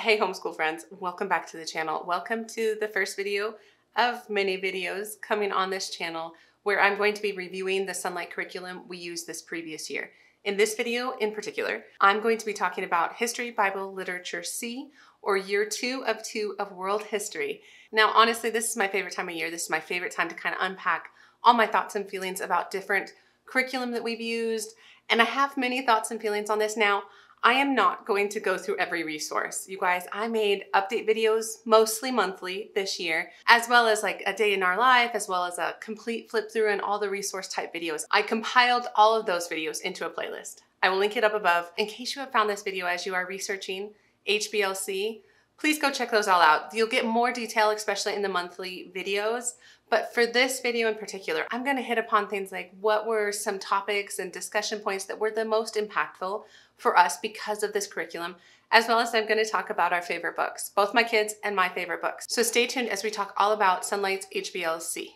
Hey homeschool friends, welcome back to the channel. Welcome to the first video of many videos coming on this channel where I'm going to be reviewing the Sonlight curriculum we used this previous year. In this video in particular, I'm going to be talking about History, Bible, Literature C, or Year 2 of 2 of World History. Now honestly, this is my favorite time of year. This is my favorite time to kind of unpack all my thoughts and feelings about different curriculum that we've used, and I have many thoughts and feelings on this now. I am not going to go through every resource. You guys, I made update videos mostly monthly this year, as well as like a day in our life, as well as a complete flip through and all the resource type videos. I compiled all of those videos into a playlist. I will link it up above. In case you have found this video as you are researching HBL-C, please go check those all out. You'll get more detail, especially in the monthly videos. But for this video in particular, I'm going to hit upon things like what were some topics and discussion points that were the most impactful for us because of this curriculum, as well as I'm going to talk about our favorite books, both my kids and my favorite books. So stay tuned as we talk all about Sonlight's HBL-C.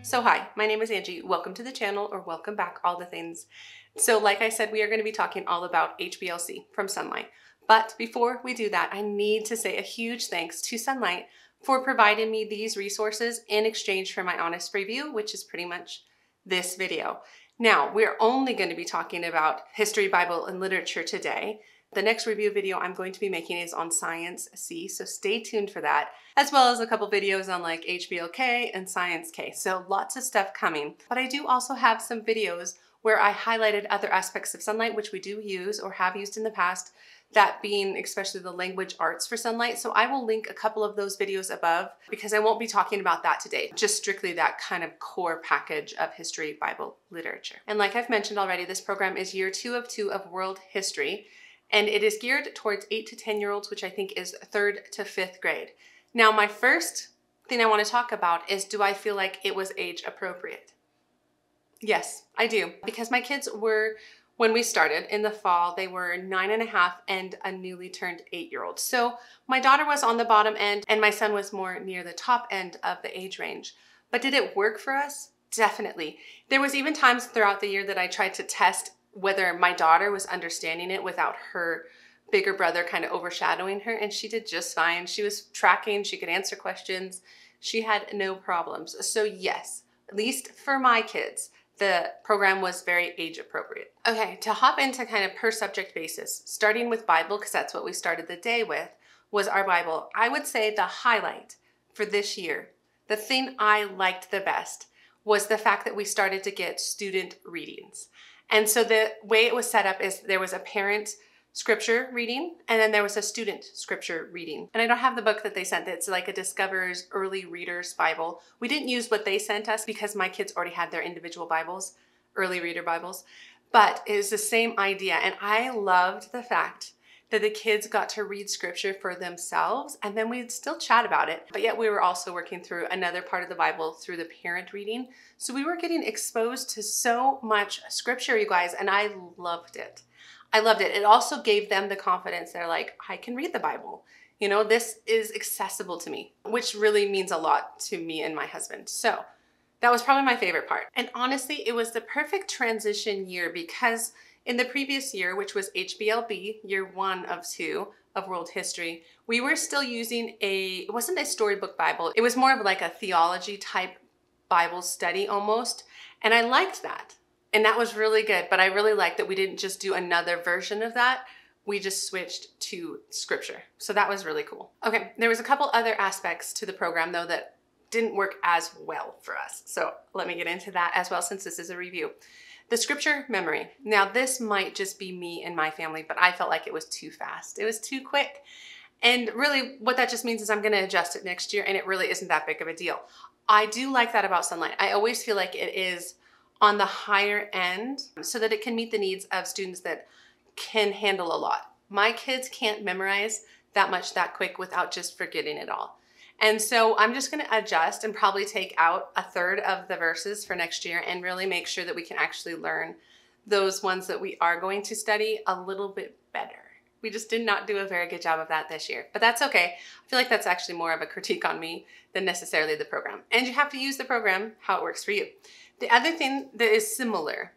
So hi, my name is Angie. Welcome to the channel, or welcome back, all the things. So like I said, we are going to be talking all about HBL-C from Sonlight. But before we do that, I need to say a huge thanks to Sonlight for providing me these resources in exchange for my honest review, which is pretty much this video. Now, we're only going to be talking about history, Bible, and literature today. The next review video I'm going to be making is on Science C, so stay tuned for that, as well as a couple videos on like HBL-K and Science K. So lots of stuff coming. But I do also have some videos where I highlighted other aspects of Sonlight, which we do use or have used in the past, that being especially the language arts for Sonlight. So I will link a couple of those videos above because I won't be talking about that today, just strictly that kind of core package of history, Bible, literature. And like I've mentioned already, this program is Year 2 of 2 of World History, and it is geared towards 8 to 10-year-olds, which I think is 3rd to 5th grade. Now, my first thing I want to talk about is, do I feel like it was age appropriate? Yes, I do. Because my kids were, when we started in the fall, they were 9.5 and a newly turned 8-year-old. So my daughter was on the bottom end and my son was more near the top end of the age range. But did it work for us? Definitely. There was even times throughout the year that I tried to test whether my daughter was understanding it without her bigger brother kind of overshadowing her, and she did just fine. She was tracking, she could answer questions, she had no problems. So yes, at least for my kids, the program was very age appropriate. Okay, to hop into kind of per subject basis, starting with Bible, because that's what we started the day with, was our Bible. I would say the highlight for this year, the thing I liked the best, was the fact that we started to get student readings. And so the way it was set up is there was a parent scripture reading, and then there was a student scripture reading. And I don't have the book that they sent. It's like a Discover's Early Reader's Bible. We didn't use what they sent us because my kids already had their individual Bibles, early reader Bibles, but it was the same idea. And I loved the fact that the kids got to read scripture for themselves, and then we'd still chat about it. But yet we were also working through another part of the Bible through the parent reading. So we were getting exposed to so much scripture, you guys, and I loved it. I loved it. It also gave them the confidence. They're like, I can read the Bible. You know, this is accessible to me, which really means a lot to me and my husband. So that was probably my favorite part. And honestly, it was the perfect transition year because in the previous year, which was HBLB, Year 1 of 2 of World History, we were still using it wasn't a storybook Bible. It was more of like a theology type Bible study almost. And I liked that. And that was really good, but I really liked that we didn't just do another version of that. We just switched to scripture. So that was really cool. Okay, there was a couple other aspects to the program though that didn't work as well for us. So let me get into that as well since this is a review. The scripture memory. Now this might just be me and my family, but I felt like it was too fast. It was too quick. And really what that just means is I'm gonna adjust it next year, and it really isn't that big of a deal. I do like that about Sonlight. I always feel like it is on the higher end so that it can meet the needs of students that can handle a lot. My kids can't memorize that much that quick without just forgetting it all. And so I'm just gonna adjust and probably take out 1/3 of the verses for next year and really make sure that we can actually learn those ones that we are going to study a little bit better. We just did not do a very good job of that this year, but that's okay. I feel like that's actually more of a critique on me than necessarily the program. And you have to use the program how it works for you. The other thing that is similar,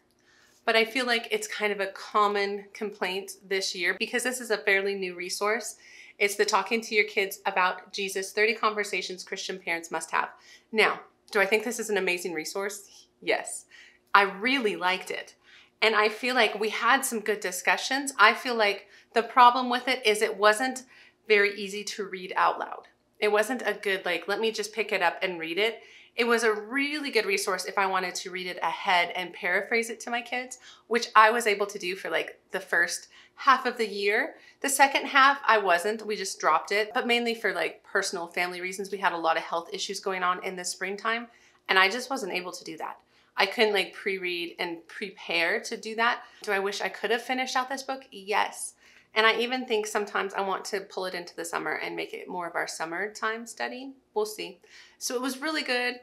but I feel like it's kind of a common complaint this year because this is a fairly new resource. It's the Talking to Your Kids About Jesus 30 Conversations Christian Parents Must Have. Now, do I think this is an amazing resource? Yes. I really liked it. And I feel like we had some good discussions. I feel like the problem with it is it wasn't very easy to read out loud. It wasn't a good, like, let me just pick it up and read it. It was a really good resource if I wanted to read it ahead and paraphrase it to my kids, which I was able to do for like the first half of the year. The second half, I wasn't. We just dropped it, but mainly for like personal family reasons. We had a lot of health issues going on in the springtime, and I just wasn't able to do that. I couldn't like pre-read and prepare to do that. Do I wish I could have finished out this book? Yes. And I even think sometimes I want to pull it into the summer and make it more of our summertime study. We'll see. So it was really good.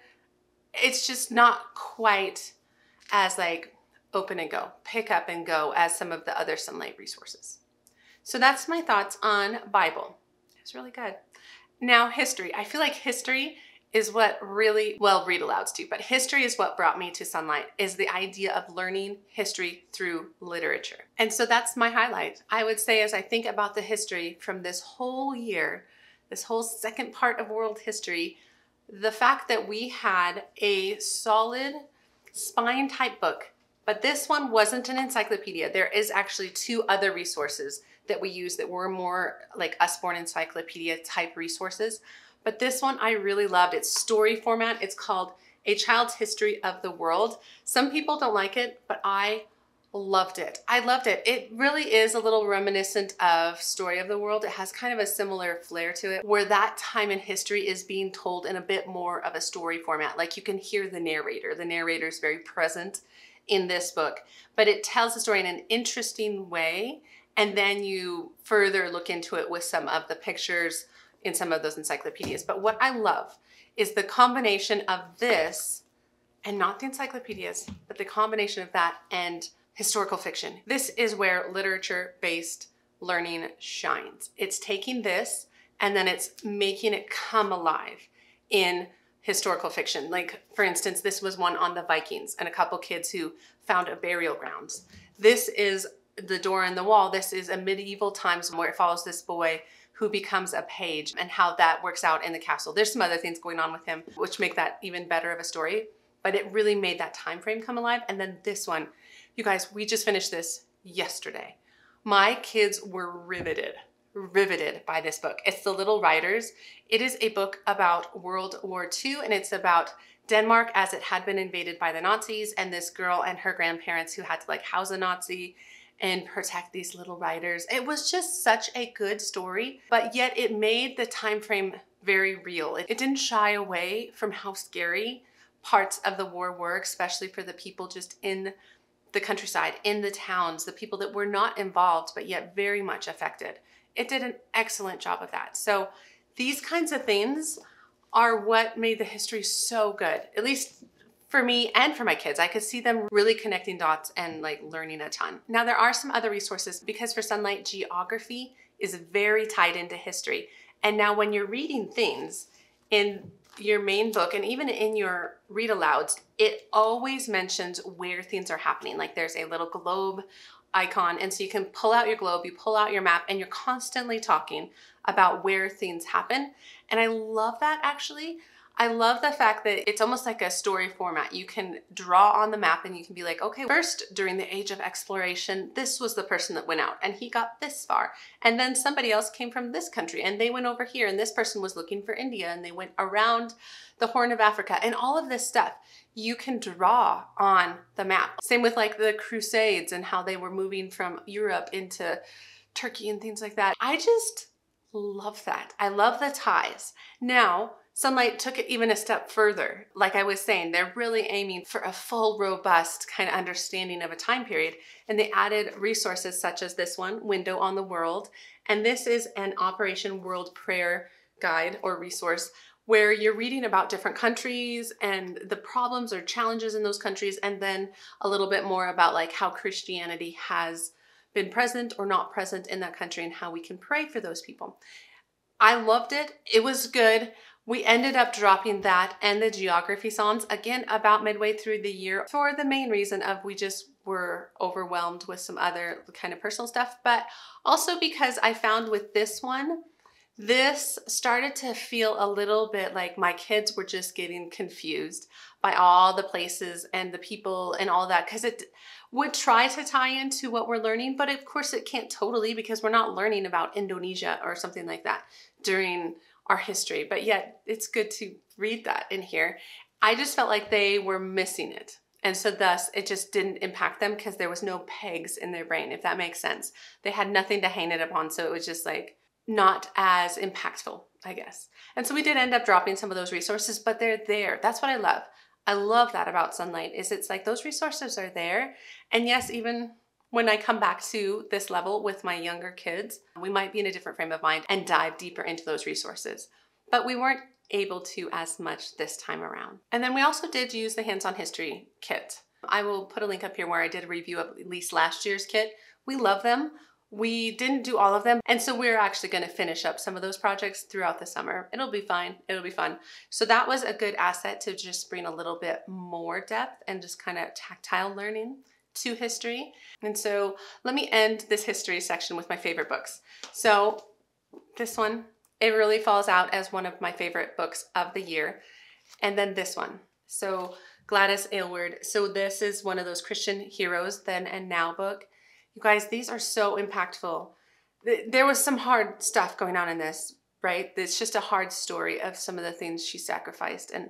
It's just not quite as like open and go, pick up and go as some of the other Sonlight resources. So that's my thoughts on Bible. It's really good. Now history. I feel like history is what really, well, read alouds too, but history is what brought me to Sonlight, is the idea of learning history through literature. And so that's my highlight. I would say as I think about the history from this whole year, this whole second part of world history, the fact that we had a solid spine type book, but this one wasn't an encyclopedia. There is actually 2 other resources that we use that were more like Usborne encyclopedia type resources. But this one I really loved. It's story format. It's called A Child's History of the World. Some people don't like it, but I loved it. I loved it. It really is a little reminiscent of Story of the World. It has kind of a similar flair to it, where that time in history is being told in a bit more of a story format. Like you can hear the narrator. The narrator is very present in this book, but it tells the story in an interesting way. And then you further look into it with some of the pictures in some of those encyclopedias. But what I love is the combination of this, and not the encyclopedias, but the combination of that and historical fiction. This is where literature-based learning shines. It's taking this and then it's making it come alive in historical fiction. Like, for instance, this was one on the Vikings and a couple kids who found a burial grounds. This is The Door in the Wall. This is a medieval times where it follows this boy who becomes a page and how that works out in the castle. There's some other things going on with him which make that even better of a story, but it really made that time frame come alive. And then this one, you guys, we just finished this yesterday. My kids were riveted by this book. It's The Little Riders. It is a book about World War II, and it's about Denmark as it had been invaded by the Nazis, and this girl and her grandparents who had to like house a Nazi and protect these little riders. It was just such a good story, but yet it made the time frame very real. It didn't shy away from how scary parts of the war were, especially for the people just in the countryside, in the towns, the people that were not involved, but yet very much affected. It did an excellent job of that. So these kinds of things are what made the history so good, at least for me and for my kids. I could see them really connecting dots and like learning a ton. Now there are some other resources because for Sonlight, geography is very tied into history. And now when you're reading things in your main book and even in your read alouds, it always mentions where things are happening. Like there's a little globe icon, and so you can pull out your globe, you pull out your map, and you're constantly talking about where things happen. And I love that actually. I love the fact that it's almost like a story format. You can draw on the map and you can be like, okay, first during the age of exploration, this was the person that went out and he got this far. And then somebody else came from this country and they went over here, and this person was looking for India and they went around the Horn of Africa, and all of this stuff you can draw on the map. Same with like the Crusades and how they were moving from Europe into Turkey and things like that. I just love that. I love the ties. Now, Sonlight took it even a step further. Like I was saying, they're really aiming for a full, robust kind of understanding of a time period. And they added resources such as this one, Window on the World. And this is an Operation World Prayer guide or resource where you're reading about different countries and the problems or challenges in those countries, and then a little bit more about like how Christianity has been present or not present in that country and how we can pray for those people. I loved it. It was good. We ended up dropping that and the geography songs again about midway through the year for the main reason of we just were overwhelmed with some other kind of personal stuff, but also because I found with this one, this started to feel a little bit like my kids were just getting confused by all the places and the people and all that, because it would try to tie into what we're learning, but of course it can't totally, because we're not learning about Indonesia or something like that during our history, but yet it's good to read that in here. I just felt like they were missing it. And so thus it just didn't impact them because there was no pegs in their brain, if that makes sense. They had nothing to hang it upon. So it was just like not as impactful, I guess. And so we did end up dropping some of those resources, but they're there. That's what I love. I love that about Sonlight, is it's like those resources are there. And yes, even when I come back to this level with my younger kids, we might be in a different frame of mind and dive deeper into those resources. But we weren't able to as much this time around. And then we also did use the hands-on history kit. I will put a link up here where I did a review of at least last year's kit. We love them. We didn't do all of them. And so we're actually going to finish up some of those projects throughout the summer. It'll be fine. It'll be fun. So that was a good asset to just bring a little bit more depth and just kind of tactile learning to history. And so let me end this history section with my favorite books. So this one, it really falls out as one of my favorite books of the year. And then this one. So Gladys Aylward. So this is one of those Christian heroes then and now book. You guys, these are so impactful. There was some hard stuff going on in this, right? It's just a hard story of some of the things she sacrificed and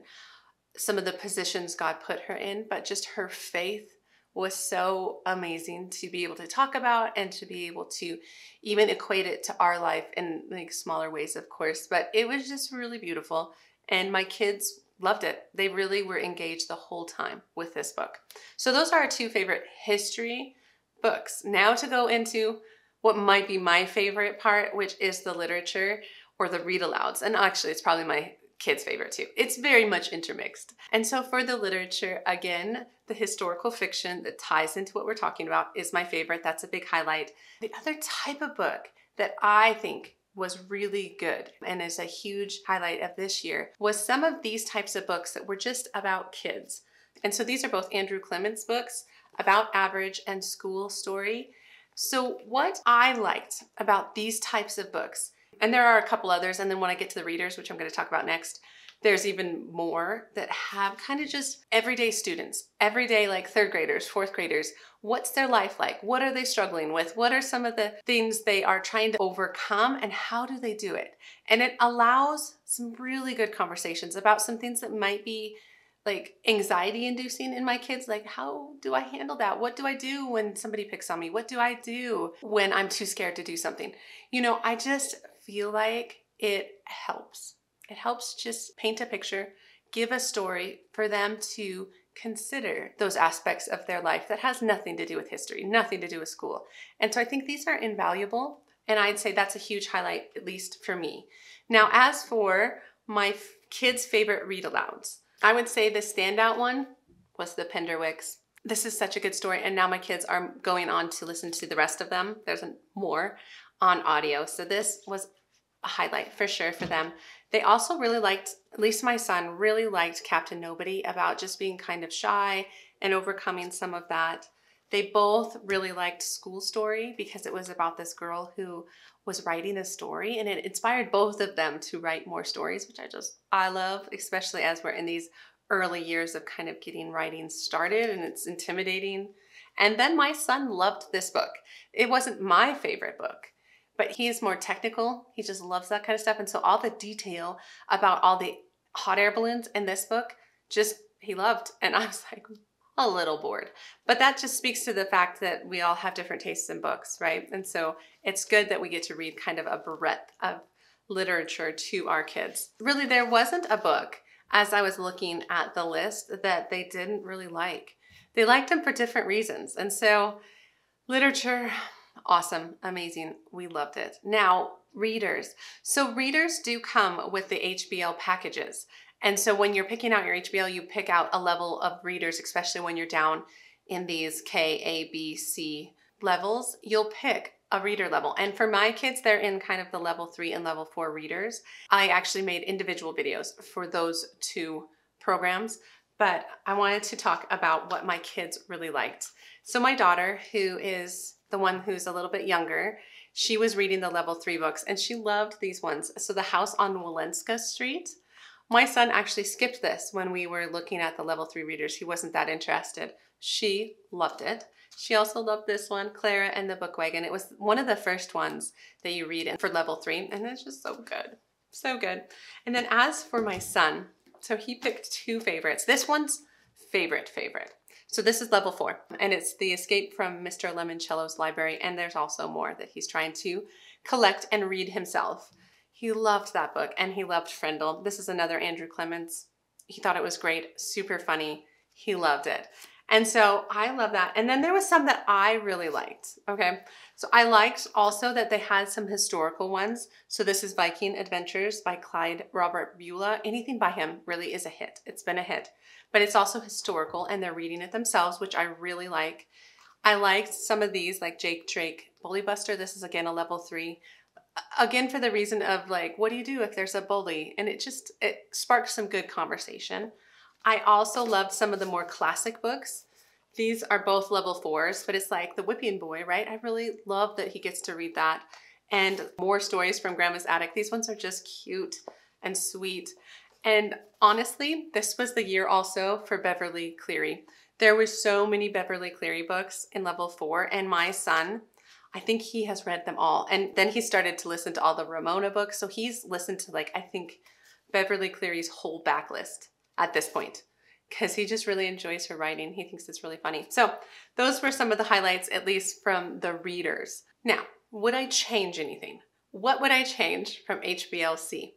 some of the positions God put her in, but just her faith was so amazing to be able to talk about and to be able to even equate it to our life in like smaller ways, of course, but it was just really beautiful. And my kids loved it. They really were engaged the whole time with this book. So those are our two favorite history books. Now to go into what might be my favorite part, which is the literature or the read alouds. And actually it's probably my kids' favorite too. It's very much intermixed. And so for the literature, again, the historical fiction that ties into what we're talking about is my favorite. That's a big highlight. The other type of book that I think was really good and is a huge highlight of this year was some of these types of books that were just about kids. And so these are both Andrew Clement's books, About Average and School Story. So what I liked about these types of books, and there are a couple others, and then when I get to the readers, which I'm going to talk about next, there's even more that have kind of just everyday students, everyday like third graders, fourth graders. What's their life like? What are they struggling with? What are some of the things they are trying to overcome and how do they do it? And it allows some really good conversations about some things that might be like anxiety inducing in my kids. Like, how do I handle that? What do I do when somebody picks on me? What do I do when I'm too scared to do something? You know, I just feel like it helps. It helps just paint a picture, give a story for them to consider those aspects of their life that has nothing to do with history, nothing to do with school. And so I think these are invaluable. And I'd say that's a huge highlight, at least for me. Now, as for my kids' favorite read alouds, I would say the standout one was the Penderwicks. This is such a good story. And now my kids are going on to listen to the rest of them. There's more on audio. So this was a highlight for sure for them. They also really liked, at least my son really liked Captain Nobody, about just being kind of shy and overcoming some of that. They both really liked School Story because it was about this girl who was writing a story, and it inspired both of them to write more stories, which I love, especially as we're in these early years of kind of getting writing started, and it's intimidating. And then my son loved this book. It wasn't my favorite book, but he's more technical. He just loves that kind of stuff. And so all the detail about all the hot air balloons in this book, he loved. And I was like a little bored. But that just speaks to the fact that we all have different tastes in books, right? And so it's good that we get to read kind of a breadth of literature to our kids. Really, there wasn't a book, as I was looking at the list, that they didn't really like. They liked them for different reasons. And so literature, awesome, amazing. We loved it. Now, readers. So readers do come with the HBL packages. And so when you're picking out your HBL, you pick out a level of readers, especially when you're down in these K, A, B, C levels. You'll pick a reader level. And for my kids, they're in kind of the level 3 and level 4 readers. I actually made individual videos for those two programs, but I wanted to talk about what my kids really liked. So my daughter, who is the one who's a little bit younger, she was reading the level 3 books and she loved these ones. So The House on Walenska Street. My son actually skipped this when we were looking at the level 3 readers. He wasn't that interested. She loved it. She also loved this one, Clara and the Book Wagon. It was one of the first ones that you read for level 3, and it's just so good. So good. And then as for my son, so he picked two favorites. This one's favorite. So this is level 4, and it's The Escape from Mr. Lemoncello's Library, and there's also more that he's trying to collect and read himself. He loved that book, and he loved Frindle. This is another Andrew Clements. He thought it was great, super funny. He loved it. And so I love that. And then there was some that I really liked, okay? So I liked also that they had some historical ones. So this is Viking Adventures by Clyde Robert Beulah. Anything by him really is a hit. It's been a hit. But it's also historical, and they're reading it themselves, which I really like. I liked some of these, like Jake Drake Bully Buster. This is, again, a level 3. Again, for the reason of, like, what do you do if there's a bully? And it sparked some good conversation. I also loved some of the more classic books. These are both level 4s, but it's like The Whipping Boy, right? I really love that he gets to read that. And More Stories from Grandma's Attic. These ones are just cute and sweet. And honestly, this was the year also for Beverly Cleary. There were so many Beverly Cleary books in level 4, and my son, I think he has read them all. And then he started to listen to all the Ramona books. So he's listened to, like, I think Beverly Cleary's whole backlist at this point, because he just really enjoys her writing. He thinks it's really funny. So those were some of the highlights, at least from the readers. Now, would I change anything? What would I change from HBL-C?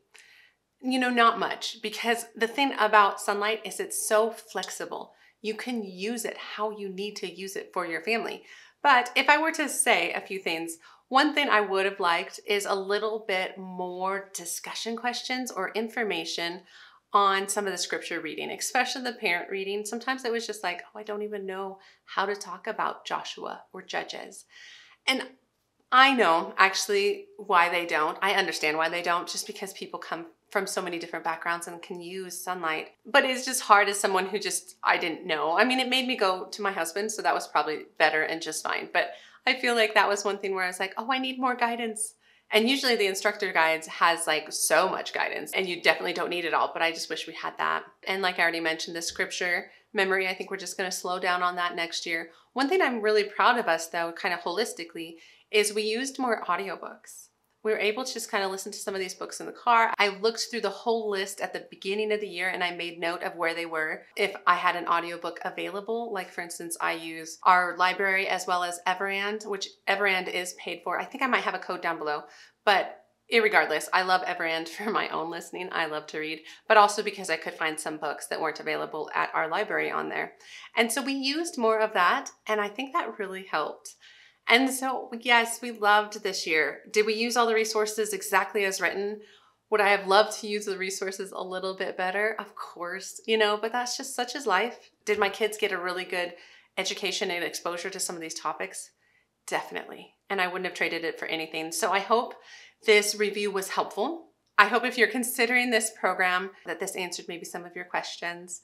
You know, not much, because the thing about Sonlight is it's so flexible. You can use it how you need to use it for your family. But if I were to say a few things, one thing I would have liked is a little bit more discussion questions or information on some of the scripture reading, especially the parent reading. Sometimes it was just like, oh, I don't even know how to talk about Joshua or Judges. And I know actually why they don't. I understand why they don't, just because people come from so many different backgrounds and can use Sonlight. But it's just hard as someone who I didn't know. I mean, it made me go to my husband, so that was probably better and just fine. But I feel like that was one thing where I was like, oh, I need more guidance. And usually the instructor guides has like so much guidance, and you definitely don't need it all, but I just wish we had that. And like I already mentioned, the scripture memory, I think we're just gonna slow down on that next year. One thing I'm really proud of us though, kind of holistically, is we used more audiobooks. We were able to just kind of listen to some of these books in the car. I looked through the whole list at the beginning of the year, and I made note of where they were. If I had an audiobook available, like for instance, I use our library as well as Everand, which Everand is paid for. I think I might have a code down below, but irregardless, I love Everand for my own listening. I love to read, but also because I could find some books that weren't available at our library on there. And so we used more of that, and I think that really helped. And so, yes, we loved this year. Did we use all the resources exactly as written? Would I have loved to use the resources a little bit better? Of course, you know, but that's just such is life. Did my kids get a really good education and exposure to some of these topics? Definitely. And I wouldn't have traded it for anything. So I hope this review was helpful. I hope if you're considering this program that this answered maybe some of your questions.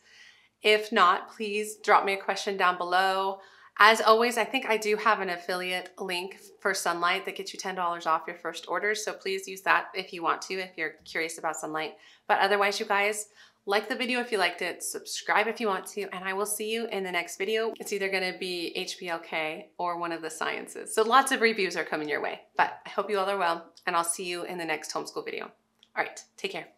If not, please drop me a question down below. As always, I think I do have an affiliate link for Sonlight that gets you $10 off your first order. So please use that if you want to, if you're curious about Sonlight. But otherwise, you guys, like the video if you liked it, subscribe if you want to, and I will see you in the next video. It's either gonna be HBL-K or one of the sciences. So lots of reviews are coming your way, but I hope you all are well, and I'll see you in the next homeschool video. All right, take care.